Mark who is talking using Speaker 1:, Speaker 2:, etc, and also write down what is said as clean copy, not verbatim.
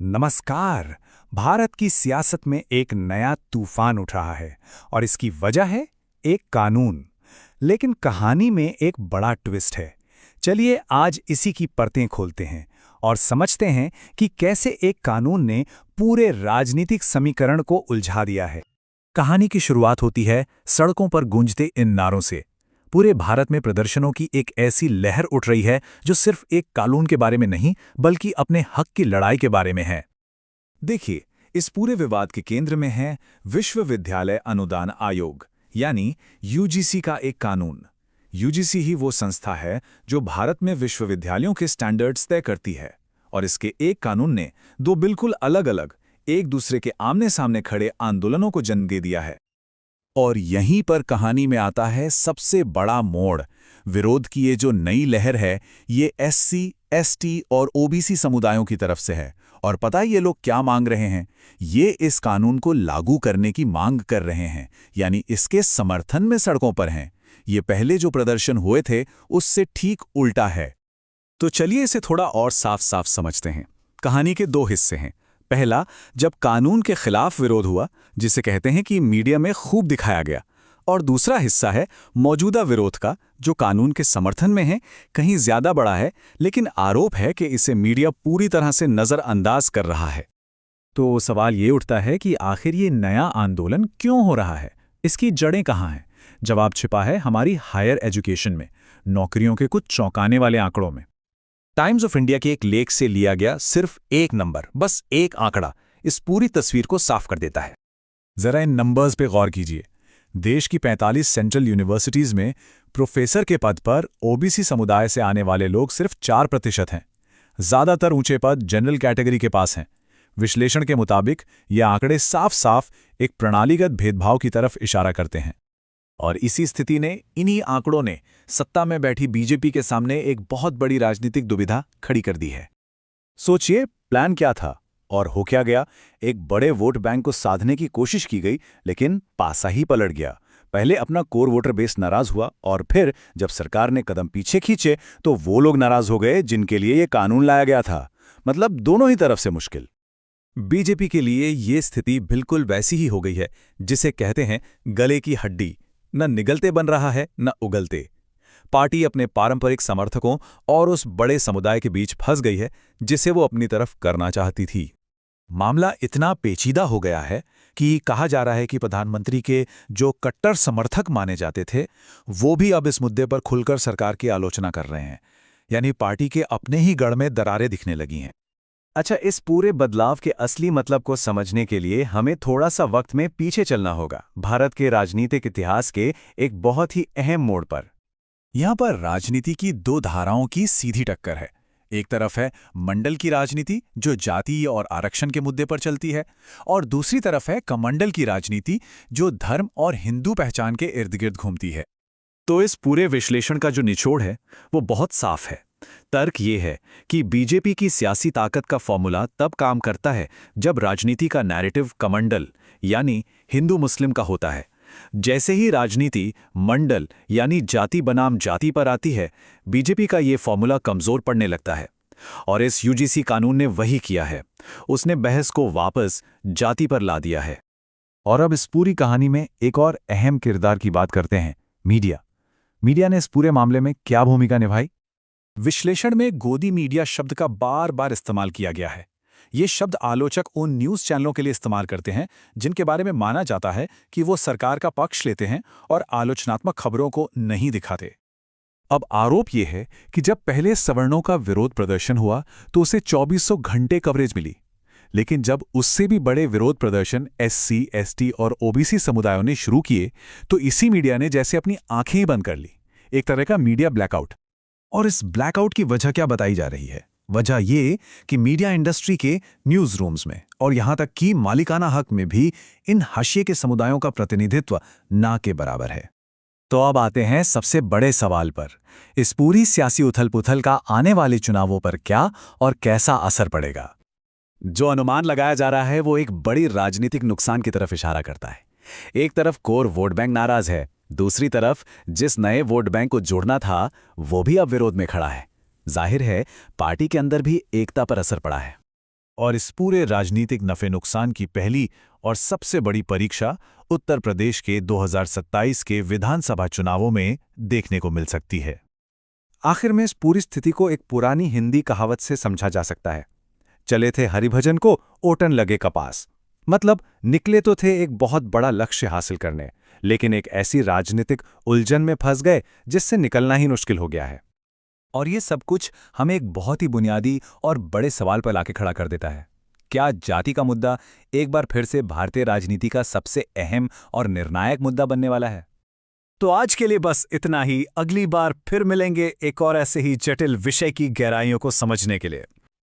Speaker 1: नमस्कार। भारत की सियासत में एक नया तूफान उठ रहा है और इसकी वजह है एक कानून। लेकिन कहानी में एक बड़ा ट्विस्ट है। चलिए आज इसी की परतें खोलते हैं और समझते हैं कि कैसे एक कानून ने पूरे राजनीतिक समीकरण को उलझा दिया है। कहानी की शुरुआत होती है सड़कों पर गूंजते इन नारों से। पूरे भारत में प्रदर्शनों की एक ऐसी लहर उठ रही है जो सिर्फ एक कानून के बारे में नहीं बल्कि अपने हक की लड़ाई के बारे में है। देखिए, इस पूरे विवाद के केंद्र में है विश्वविद्यालय अनुदान आयोग यानी यूजीसी का एक कानून। यूजीसी ही वो संस्था है जो भारत में विश्वविद्यालयों के स्टैंडर्ड्स तय करती है और इसके एक कानून ने दो बिल्कुल अलग-अलग, एक दूसरे के आमने सामने खड़े आंदोलनों को जन्म दे दिया है। और यहीं पर कहानी में आता है सबसे बड़ा मोड़। विरोध की ये जो नई लहर है, ये एससी, एसटी और ओबीसी समुदायों की तरफ से है। और पता है ये लोग क्या मांग रहे हैं? ये इस कानून को लागू करने की मांग कर रहे हैं, यानी इसके समर्थन में सड़कों पर हैं। ये पहले जो प्रदर्शन हुए थे उससे ठीक उल्टा है। तो चलिए इसे थोड़ा और साफ साफ समझते हैं। कहानी के दो हिस्से हैं। पहला, जब कानून के खिलाफ विरोध हुआ, जिसे कहते हैं कि मीडिया में खूब दिखाया गया। और दूसरा हिस्सा है मौजूदा विरोध का, जो कानून के समर्थन में है, कहीं ज्यादा बड़ा है, लेकिन आरोप है कि इसे मीडिया पूरी तरह से नजरअंदाज कर रहा है। तो सवाल ये उठता है कि आखिर ये नया आंदोलन क्यों हो रहा है? इसकी जड़ें कहाँ हैं? जवाब छिपा है हमारी हायर एजुकेशन में, नौकरियों के कुछ चौंकाने वाले आंकड़ों में। टाइम्स ऑफ इंडिया के एक लेख से लिया गया सिर्फ एक नंबर, बस एक आंकड़ा, इस पूरी तस्वीर को साफ कर देता है। जरा इन नंबर्स पे गौर कीजिए। देश की 45 सेंट्रल यूनिवर्सिटीज में प्रोफेसर के पद पर ओबीसी समुदाय से आने वाले लोग सिर्फ 4% हैं। ज्यादातर ऊंचे पद जनरल कैटेगरी के पास हैं। विश्लेषण के मुताबिक ये आंकड़े साफ साफ एक प्रणालीगत भेदभाव की तरफ इशारा करते हैं। और इसी स्थिति ने, इन्हीं आंकड़ों ने सत्ता में बैठी बीजेपी के सामने एक बहुत बड़ी राजनीतिक दुविधा खड़ी कर दी है। सोचिए, प्लान क्या था और हो क्या गया? एक बड़े वोट बैंक को साधने की कोशिश की गई, लेकिन पासा ही पलट गया। पहले अपना कोर वोटर बेस नाराज हुआ और फिर जब सरकार ने कदम पीछे खींचे तो वो लोग नाराज हो गए जिनके लिए ये कानून लाया गया था। मतलब दोनों ही तरफ से मुश्किल। बीजेपी के लिए ये स्थिति बिल्कुल वैसी ही हो गई है जिसे कहते हैं गले की हड्डी। न निगलते बन रहा है न उगलते। पार्टी अपने पारंपरिक समर्थकों और उस बड़े समुदाय के बीच फंस गई है जिसे वो अपनी तरफ करना चाहती थी। मामला इतना पेचीदा हो गया है कि कहा जा रहा है कि प्रधानमंत्री के जो कट्टर समर्थक माने जाते थे वो भी अब इस मुद्दे पर खुलकर सरकार की आलोचना कर रहे हैं। यानी पार्टी के अपने ही गढ़ में दरारें दिखने लगी हैं। अच्छा, इस पूरे बदलाव के असली मतलब को समझने के लिए हमें थोड़ा सा वक्त में पीछे चलना होगा, भारत के राजनीतिक इतिहास के एक बहुत ही अहम मोड़ पर। यहाँ पर राजनीति की दो धाराओं की सीधी टक्कर है। एक तरफ है मंडल की राजनीति जो जाति और आरक्षण के मुद्दे पर चलती है, और दूसरी तरफ है कमंडल की राजनीति जो धर्म और हिंदू पहचान के इर्द गिर्द घूमती है। तो इस पूरे विश्लेषण का जो निचोड़ है वो बहुत साफ है। तर्क ये है कि बीजेपी की सियासी ताकत का फॉर्मूला तब काम करता है जब राजनीति का नैरेटिव कमंडल यानी हिंदू मुस्लिम का होता है। जैसे ही राजनीति मंडल यानी जाति बनाम जाति पर आती है, बीजेपी का ये फॉर्मूला कमजोर पड़ने लगता है। और इस यूजीसी कानून ने वही किया है। उसने बहस को वापस जाति पर ला दिया है। और अब इस पूरी कहानी में एक और अहम किरदार की बात करते हैं, मीडिया। मीडिया ने इस पूरे मामले में क्या भूमिका निभाई? विश्लेषण में गोदी मीडिया शब्द का बार बार इस्तेमाल किया गया है। ये शब्द आलोचक उन न्यूज़ चैनलों के लिए इस्तेमाल करते हैं जिनके बारे में माना जाता है कि वो सरकार का पक्ष लेते हैं और आलोचनात्मक खबरों को नहीं दिखाते। अब आरोप ये है कि जब पहले सवर्णों का विरोध प्रदर्शन हुआ तो उसे 2400 घंटे कवरेज मिली, लेकिन जब उससे भी बड़े विरोध प्रदर्शन एससी, एसटी और ओबीसी समुदायों ने शुरू किए तो इसी मीडिया ने जैसे अपनी आंखें ही बंद कर ली। एक तरह का मीडिया ब्लैकआउट। और इस ब्लैकआउट की वजह क्या बताई जा रही है? वजह ये कि मीडिया इंडस्ट्री के न्यूज़ रूम्स में और यहां तक कि मालिकाना हक में भी इन हाशिए के समुदायों का प्रतिनिधित्व ना के बराबर है। तो अब आते हैं सबसे बड़े सवाल पर। इस पूरी सियासी उथल-पुथल का आने वाले चुनावों पर क्या और कैसा असर पड़ेगा? जो अनुमान लगाया जा रहा है वो एक बड़ी राजनीतिक नुकसान की तरफ इशारा करता है। एक तरफ कोर वोट बैंक नाराज है, दूसरी तरफ जिस नए वोट बैंक को जोड़ना था वो भी अब विरोध में खड़ा है। जाहिर है पार्टी के अंदर भी एकता पर असर पड़ा है।
Speaker 2: और इस पूरे राजनीतिक नफे नुकसान की पहली और सबसे बड़ी परीक्षा उत्तर प्रदेश के 2027 के विधानसभा चुनावों में देखने को मिल सकती है।
Speaker 1: आखिर में इस पूरी स्थिति को एक पुरानी हिंदी कहावत से समझा जा सकता है। चले थे हरिभजन को, ओटन लगे कपास। मतलब निकले तो थे एक बहुत बड़ा लक्ष्य हासिल करने, लेकिन एक ऐसी राजनीतिक उलझन में फंस गए जिससे निकलना ही मुश्किल हो गया है। और ये सब कुछ हमें एक बहुत ही बुनियादी और बड़े सवाल पर लाके खड़ा कर देता है। क्या जाति का मुद्दा एक बार फिर से भारतीय राजनीति का सबसे अहम और निर्णायक मुद्दा बनने वाला है? तो आज के लिए बस इतना ही। अगली बार फिर मिलेंगे एक और ऐसे ही जटिल विषय की गहराइयों को समझने के लिए।